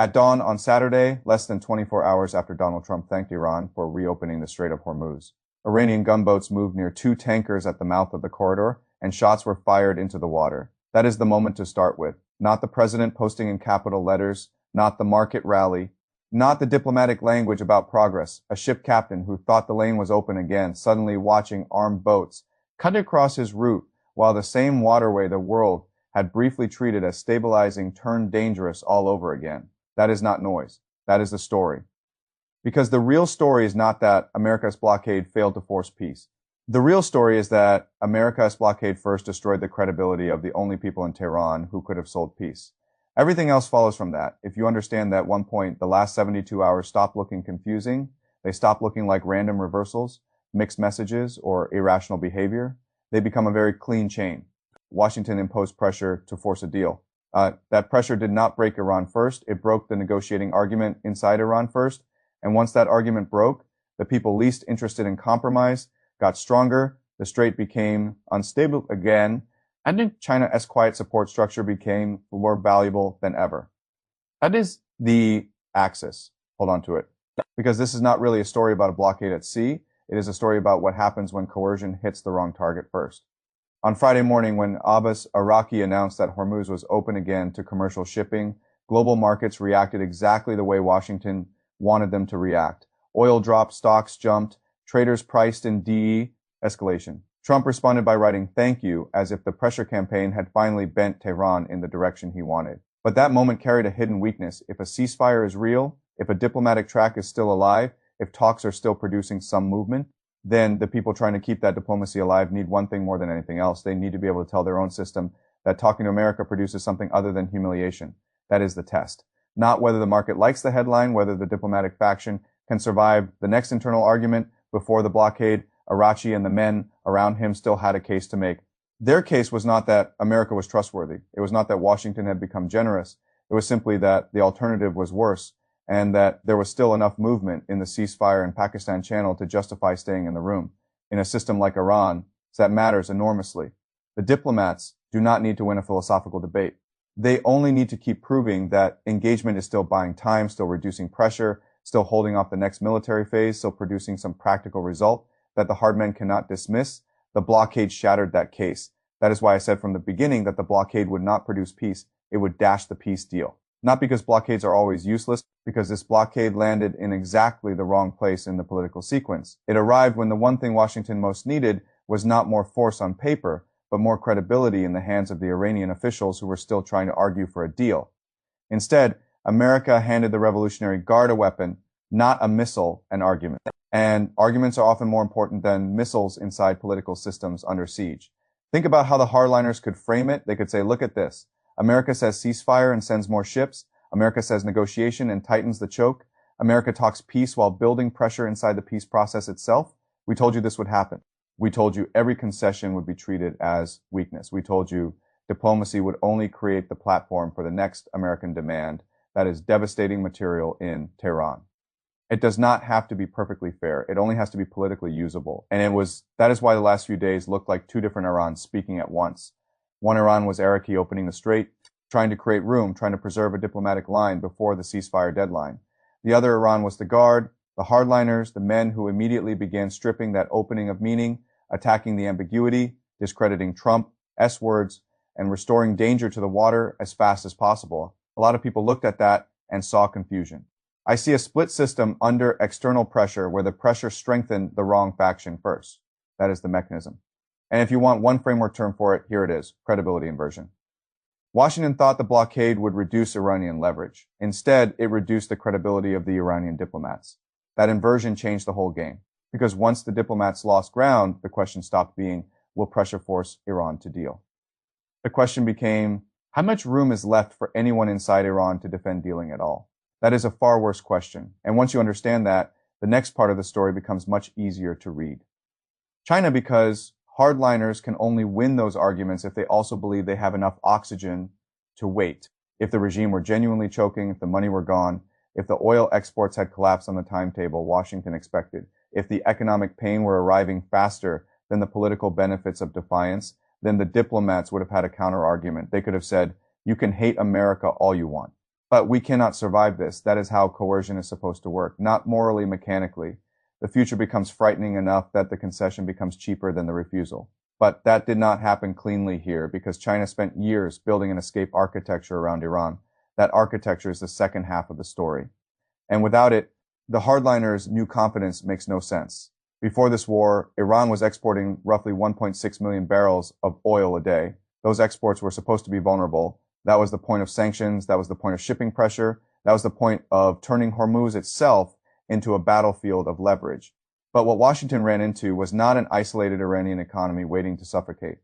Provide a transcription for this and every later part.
At dawn on Saturday, less than 24 hours after Donald Trump thanked Iran for reopening the Strait of Hormuz, Iranian gunboats moved near 2 tankers at the mouth of the corridor, and shots were fired into the water. That is the moment to start with. Not the president posting in capital letters, not the market rally, not the diplomatic language about progress. A ship captain who thought the lane was open again, suddenly watching armed boats cut across his route, while the same waterway the world had briefly treated as stabilizing turned dangerous all over again. That is not noise. That is the story. Because the real story is not that America's blockade failed to force peace. The real story is that America's blockade first destroyed the credibility of the only people in Tehran who could have sold peace. Everything else follows from that. If you understand that at one point the last 72 hours stopped looking confusing, they stop looking like random reversals, mixed messages, or irrational behavior, they become a very clean chain. Washington imposed pressure to force a deal. That pressure did not break Iran first. It broke the negotiating argument inside Iran first. And once that argument broke, the people least interested in compromise got stronger, the strait became unstable again, and then China's quiet support structure became more valuable than ever. That is the axis. Hold on to it. Because this is not really a story about a blockade at sea. It is a story about what happens when coercion hits the wrong target first. On Friday morning, when Abbas Araki announced that Hormuz was open again to commercial shipping, global markets reacted exactly the way Washington wanted them to react. Oil dropped, stocks jumped, traders priced in de-escalation. Trump responded by writing "thank you" as if the pressure campaign had finally bent Tehran in the direction he wanted. But that moment carried a hidden weakness. If a ceasefire is real, if a diplomatic track is still alive, if talks are still producing some movement, then the people trying to keep that diplomacy alive need one thing more than anything else. They need to be able to tell their own system that talking to America produces something other than humiliation. That is the test. Not whether the market likes the headline, whether the diplomatic faction can survive the next internal argument. Before the blockade, Arachi and the men around him still had a case to make. Their case was not that America was trustworthy. It was not that Washington had become generous. It was simply that the alternative was worse, and that there was still enough movement in the ceasefire and Pakistan channel to justify staying in the room. In a system like Iran, that matters enormously. The diplomats do not need to win a philosophical debate. They only need to keep proving that engagement is still buying time, still reducing pressure, still holding off the next military phase, still producing some practical result that the hard men cannot dismiss. The blockade shattered that case. That is why I said from the beginning that the blockade would not produce peace. It would dash the peace deal. Not because blockades are always useless, because this blockade landed in exactly the wrong place in the political sequence. It arrived when the one thing Washington most needed was not more force on paper, but more credibility in the hands of the Iranian officials who were still trying to argue for a deal. Instead, America handed the Revolutionary Guard a weapon, not a missile, an argument. And arguments are often more important than missiles inside political systems under siege. Think about how the hardliners could frame it. They could say, look at this. America says ceasefire and sends more ships. America says negotiation and tightens the choke. America talks peace while building pressure inside the peace process itself. We told you this would happen. We told you every concession would be treated as weakness. We told you diplomacy would only create the platform for the next American demand that is devastating material in Tehran. It does not have to be perfectly fair. It only has to be politically usable. And that is why the last few days looked like two different Irans speaking at once. One Iran was Araki opening the strait, trying to create room, trying to preserve a diplomatic line before the ceasefire deadline. The other Iran was the Guard, the hardliners, the men who immediately began stripping that opening of meaning, attacking the ambiguity, discrediting Trump, S-words, and restoring danger to the water as fast as possible. A lot of people looked at that and saw confusion. I see a split system under external pressure where the pressure strengthened the wrong faction first. That is the mechanism. And if you want one framework term for it, here it is, credibility inversion. Washington thought the blockade would reduce Iranian leverage. Instead, it reduced the credibility of the Iranian diplomats. That inversion changed the whole game. Because once the diplomats lost ground, the question stopped being, will pressure force Iran to deal? The question became, how much room is left for anyone inside Iran to defend dealing at all? That is a far worse question. And once you understand that, the next part of the story becomes much easier to read. China, because hardliners can only win those arguments if they also believe they have enough oxygen to wait. If the regime were genuinely choking, if the money were gone, if the oil exports had collapsed on the timetable Washington expected, if the economic pain were arriving faster than the political benefits of defiance, then the diplomats would have had a counter argument. They could have said, you can hate America all you want. But we cannot survive this. That is how coercion is supposed to work, not morally, mechanically. The future becomes frightening enough that the concession becomes cheaper than the refusal. But that did not happen cleanly here because China spent years building an escape architecture around Iran. That architecture is the second half of the story. And without it, the hardliners' new confidence makes no sense. Before this war, Iran was exporting roughly 1.6 million barrels of oil a day. Those exports were supposed to be vulnerable. That was the point of sanctions. That was the point of shipping pressure. That was the point of turning Hormuz itself into a battlefield of leverage. But what Washington ran into was not an isolated Iranian economy waiting to suffocate.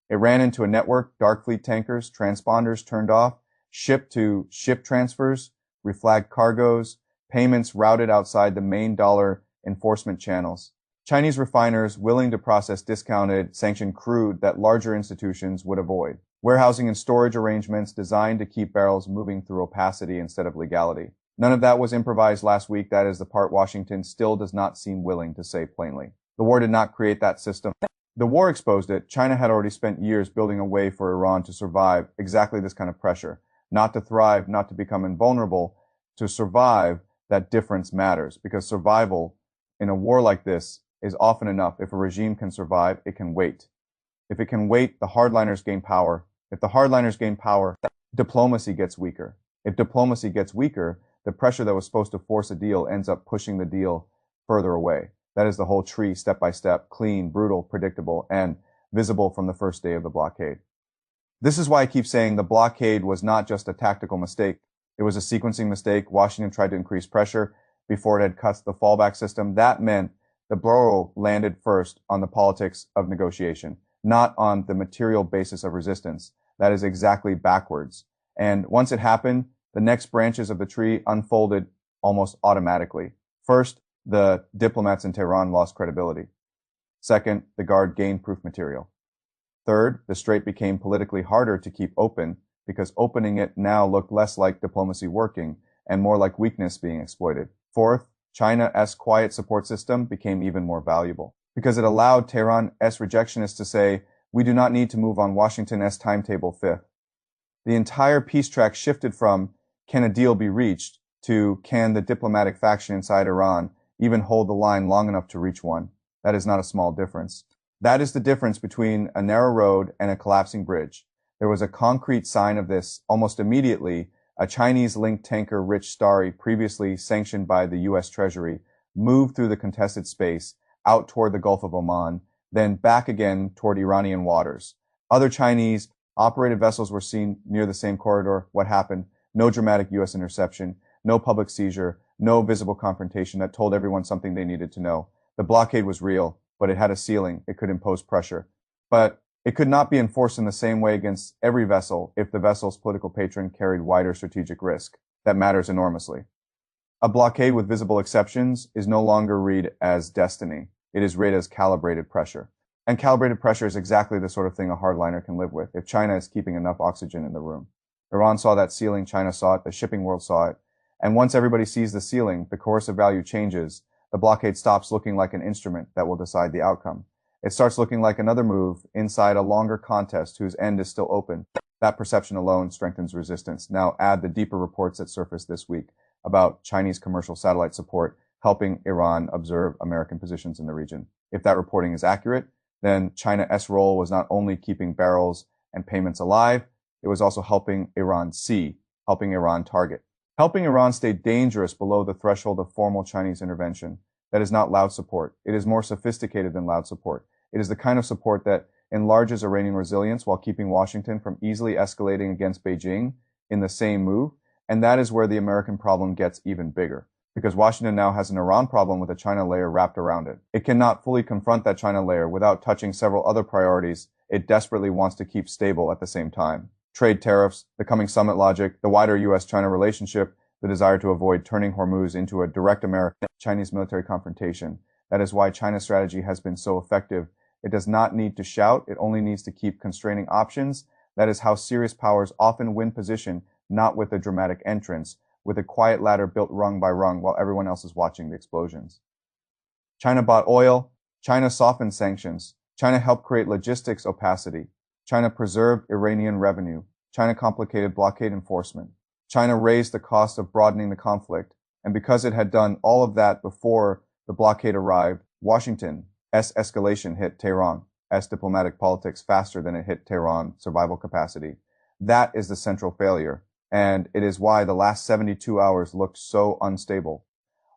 It ran into a network, dark fleet tankers, transponders turned off, ship-to-ship transfers, reflagged cargoes, payments routed outside the main dollar enforcement channels. Chinese refiners willing to process discounted, sanctioned crude that larger institutions would avoid. Warehousing and storage arrangements designed to keep barrels moving through opacity instead of legality. None of that was improvised last week. That is the part Washington still does not seem willing to say plainly. The war did not create that system. The war exposed it. China had already spent years building a way for Iran to survive exactly this kind of pressure. Not to thrive, not to become invulnerable. To survive, that difference matters because survival in a war like this is often enough. If a regime can survive, it can wait. If it can wait, the hardliners gain power. If the hardliners gain power, diplomacy gets weaker. If diplomacy gets weaker, the pressure that was supposed to force a deal ends up pushing the deal further away. That is the whole tree, step by step, clean, brutal, predictable, and visible from the first day of the blockade. This is why I keep saying the blockade was not just a tactical mistake. It was a sequencing mistake. Washington tried to increase pressure before it had cut the fallback system. That meant the blow landed first on the politics of negotiation, not on the material basis of resistance. That is exactly backwards. And once it happened, the next branches of the tree unfolded almost automatically. First, the diplomats in Tehran lost credibility. Second, the Guard gained proof material. Third, the strait became politically harder to keep open because opening it now looked less like diplomacy working and more like weakness being exploited. Fourth, China's quiet support system became even more valuable because it allowed Tehran's rejectionists to say, we do not need to move on Washington's timetable fifth. The entire peace track shifted from, can a deal be reached, to can the diplomatic faction inside Iran even hold the line long enough to reach one? That is not a small difference. That is the difference between a narrow road and a collapsing bridge. There was a concrete sign of this almost immediately. A Chinese-linked tanker, Rich Starry, previously sanctioned by the U.S. Treasury, moved through the contested space out toward the Gulf of Oman, then back again toward Iranian waters. Other Chinese-operated vessels were seen near the same corridor. What happened? No dramatic U.S. interception, no public seizure, no visible confrontation that told everyone something they needed to know. The blockade was real, but it had a ceiling. It could impose pressure. But it could not be enforced in the same way against every vessel if the vessel's political patron carried wider strategic risk. That matters enormously. A blockade with visible exceptions is no longer read as destiny. It is read as calibrated pressure. And calibrated pressure is exactly the sort of thing a hardliner can live with if China is keeping enough oxygen in the room. Iran saw that ceiling, China saw it, the shipping world saw it. And once everybody sees the ceiling, the coercive value changes. The blockade stops looking like an instrument that will decide the outcome. It starts looking like another move inside a longer contest whose end is still open. That perception alone strengthens resistance. Now add the deeper reports that surfaced this week about Chinese commercial satellite support helping Iran observe American positions in the region. If that reporting is accurate, then China's role was not only keeping barrels and payments alive, it was also helping Iran see, helping Iran target, helping Iran stay dangerous below the threshold of formal Chinese intervention. That is not loud support. It is more sophisticated than loud support. It is the kind of support that enlarges Iranian resilience while keeping Washington from easily escalating against Beijing in the same move. And that is where the American problem gets even bigger, because Washington now has an Iran problem with a China layer wrapped around it. It cannot fully confront that China layer without touching several other priorities it desperately wants to keep stable at the same time. Trade tariffs, the coming summit logic, the wider U.S.-China relationship, the desire to avoid turning Hormuz into a direct American-Chinese military confrontation. That is why China's strategy has been so effective. It does not need to shout. It only needs to keep constraining options. That is how serious powers often win position, not with a dramatic entrance, with a quiet ladder built rung by rung while everyone else is watching the explosions. China bought oil. China softened sanctions. China helped create logistics opacity. China preserved Iranian revenue. China complicated blockade enforcement. China raised the cost of broadening the conflict, and because it had done all of that before the blockade arrived, Washington's escalation hit Tehran's diplomatic politics faster than it hit Tehran's survival capacity. That is the central failure, and it is why the last 72 hours looked so unstable.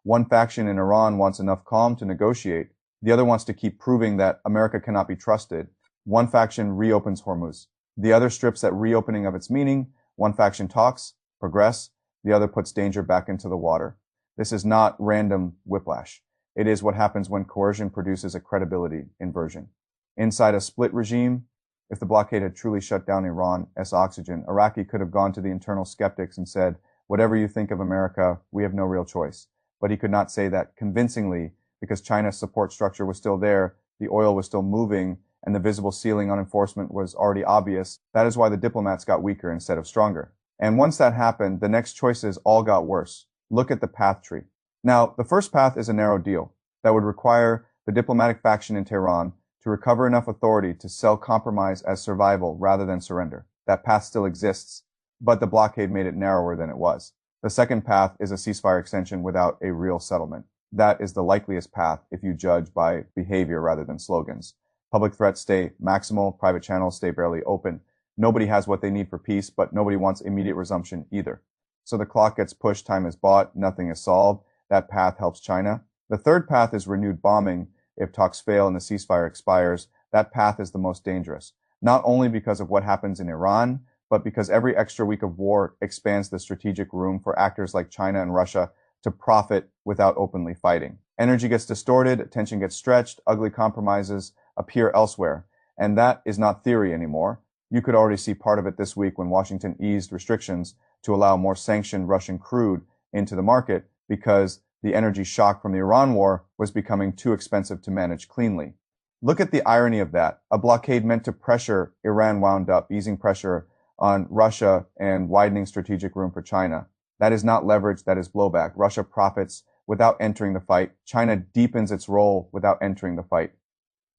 One faction in Iran wants enough calm to negotiate. The other wants to keep proving that America cannot be trusted. One faction reopens Hormuz. The other strips that reopening of its meaning. One faction talks, progress. The other puts danger back into the water. This is not random whiplash. It is what happens when coercion produces a credibility inversion. Inside a split regime, if the blockade had truly shut down Iran's oxygen, Iraqi could have gone to the internal skeptics and said, whatever you think of America, we have no real choice. But he could not say that convincingly because China's support structure was still there, the oil was still moving, and the visible ceiling on enforcement was already obvious. That is why the diplomats got weaker instead of stronger. And once that happened, the next choices all got worse. Look at the path tree. Now, the first path is a narrow deal that would require the diplomatic faction in Tehran to recover enough authority to sell compromise as survival rather than surrender. That path still exists, but the blockade made it narrower than it was. The second path is a ceasefire extension without a real settlement. That is the likeliest path if you judge by behavior rather than slogans. Public threats stay maximal, private channels stay barely open. Nobody has what they need for peace, but nobody wants immediate resumption either. So the clock gets pushed, time is bought, nothing is solved. That path helps China. The third path is renewed bombing. If talks fail and the ceasefire expires, that path is the most dangerous. Not only because of what happens in Iran, but because every extra week of war expands the strategic room for actors like China and Russia to profit without openly fighting. Energy gets distorted, attention gets stretched, ugly compromises appear elsewhere. And that is not theory anymore. You could already see part of it this week when Washington eased restrictions to allow more sanctioned Russian crude into the market because the energy shock from the Iran war was becoming too expensive to manage cleanly. Look at the irony of that. A blockade meant to pressure Iran wound up easing pressure on Russia and widening strategic room for China. That is not leverage, that is blowback. Russia profits without entering the fight. China deepens its role without entering the fight.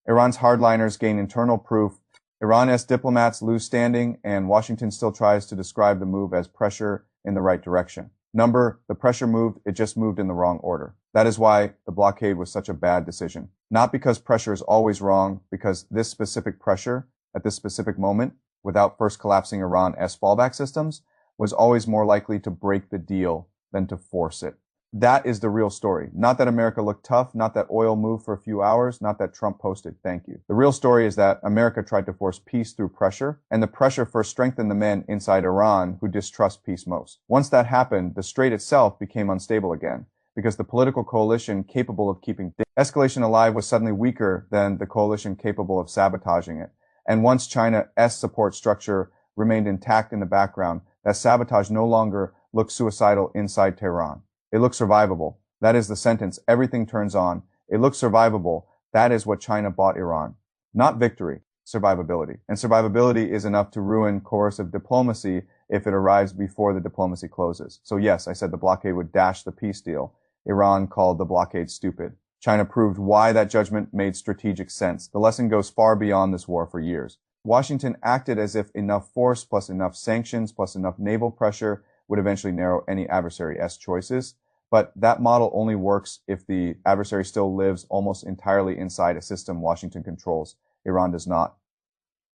Iran's hardliners gain internal proof. Iran's diplomats lose standing, and Washington still tries to describe the move as pressure in the right direction. The pressure moved, it just moved in the wrong order. That is why the blockade was such a bad decision. Not because pressure is always wrong, because this specific pressure at this specific moment, without first collapsing Iran's fallback systems, was always more likely to break the deal than to force it. That is the real story. Not that America looked tough, not that oil moved for a few hours, not that Trump posted thank you. The real story is that America tried to force peace through pressure, and the pressure first strengthened the men inside Iran who distrust peace most. Once that happened, the strait itself became unstable again, because the political coalition capable of keeping escalation alive was suddenly weaker than the coalition capable of sabotaging it. And once China's support structure remained intact in the background, that sabotage no longer looked suicidal inside Tehran. It looks survivable. That is the sentence. Everything turns on. It looks survivable. That is what China bought Iran. Not victory, survivability. And survivability is enough to ruin coercive diplomacy if it arrives before the diplomacy closes. So yes, I said the blockade would dash the peace deal. Iran called the blockade stupid. China proved why that judgment made strategic sense. The lesson goes far beyond this war for years. Washington acted as if enough force plus enough sanctions plus enough naval pressure would eventually narrow any adversary's choices. But that model only works if the adversary still lives almost entirely inside a system Washington controls. Iran does not.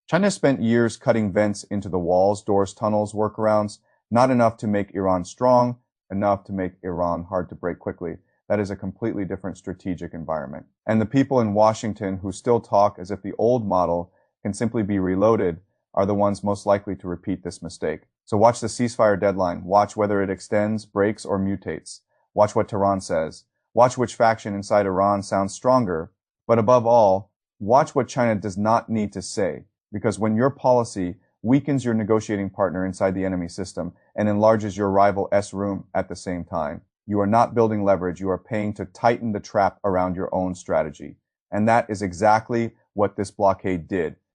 China spent years cutting vents into the walls, doors, tunnels, workarounds, not enough to make Iran strong, enough to make Iran hard to break quickly. That is a completely different strategic environment. And the people in Washington who still talk as if the old model can simply be reloaded are the ones most likely to repeat this mistake. So watch the ceasefire deadline. Watch whether it extends, breaks, or mutates. Watch what Tehran says. Watch which faction inside Iran sounds stronger. But above all, watch what China does not need to say. Because when your policy weakens your negotiating partner inside the enemy system and enlarges your rival's room at the same time, you are not building leverage. You are paying to tighten the trap around your own strategy. And that is exactly what this blockade did.